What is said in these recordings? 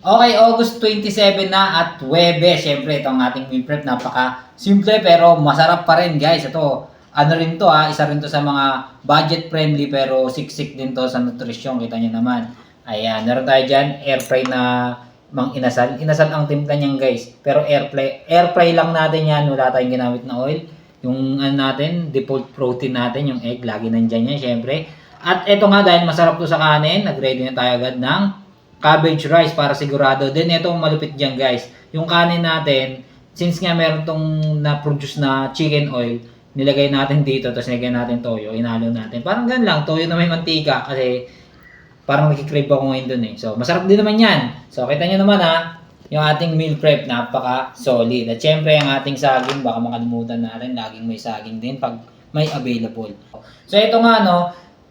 Okay, August 27 na at Webe. Siyempre, ito ang ating meal prep. Napaka-simple pero masarap pa rin, guys. Ito, ano rin to isa rin to sa mga budget-friendly pero siksik din to sa nutrisyon. Kita nyo naman. Ayan, meron tayo dyan, air fry na mang inasal. Inasal ang timpla niyan, guys. Pero air fry lang natin yan. Wala tayong ginamit na oil. Yung ano natin, default protein natin, yung egg, lagi nandyan yan, syempre. At ito nga, dahil masarap to sa kanin, nag-ready na tayo agad ng cabbage rice para sigurado. Then ito ang malupit dyan, guys. Yung kanin natin, since nga meron tong na-produce na chicken oil, nilagay natin dito, tapos nilagay natin toyo, inalo natin. Parang gan lang, toyo na may mantika kasi parang nakikrave ako ngayon dun eh. So, masarap din naman yan. So, kita nyo naman yung ating meal prep, napaka-solid. At syempre, ang ating saging, baka makalimutan natin, laging may saging din pag may available. So, ito nga,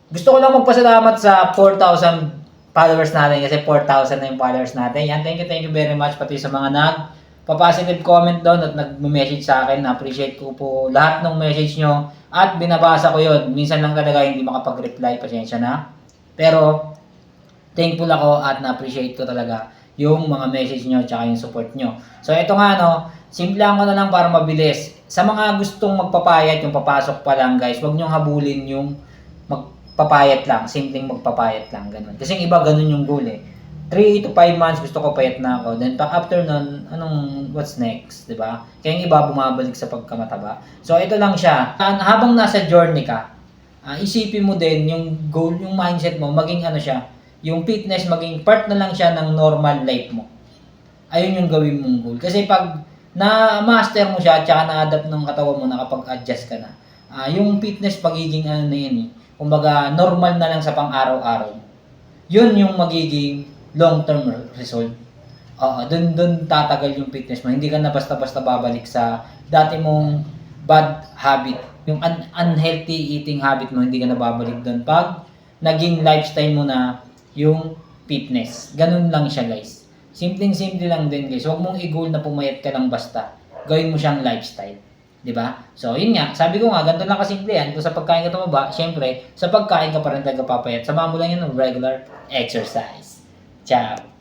gusto ko lang magpasalamat sa 4,000 followers natin kasi 4,000 na yung followers natin. Yan, thank you very much pati sa mga nag-positive comment doon at nag-message sa akin. Na-appreciate ko po lahat ng message nyo at binabasa ko yun. Minsan lang talaga hindi makapag-reply, pasensya na. Pero, thankful ako at na-appreciate ko talaga yung mga message nyo at yung support nyo. So, ito nga, simple ko na lang para mabilis. Sa mga gustong magpapayat, yung papasok pa lang, guys, huwag nyo habulin yung papayat lang, simpleng magpapayat lang, ganun. Kasi yung iba ganun yung goal eh. 3 to 5 months gusto ko payat na ako. Then after nun, what's next, 'di ba? Kaya yung iba bumabalik sa pagkamataba. So ito lang siya. Habang nasa journey ka, isipin mo din yung goal, yung mindset mo, maging siya, yung fitness maging part na lang siya ng normal life mo. Ayun yung gawin mong goal. Kasi pag na-master mo siya at saka na-adapt ng katawan mo, nakapag-adjust ka na. Yung fitness pagiging na yan eh. Kumbaga, normal na lang sa pang-araw-araw. Yun yung magiging long-term result. Dun tatagal yung fitness mo. Hindi ka na basta-basta babalik sa dati mong bad habit. Yung unhealthy eating habit mo, hindi ka na babalik dun. Pag naging lifestyle mo na yung fitness. Ganun lang siya, guys. Simpleng-simple lang din, guys. Huwag mong i-goal na pumayat ka lang basta. Gawin mo siyang lifestyle. 'Di ba? So, yun nga. Sabi ko nga, ganito lang kasimple yan. Kung sa pagkain ka tumaba, syempre, sa pagkain ka pa rin tagapapayat. Samahan mo lang yun ng regular exercise. Ciao!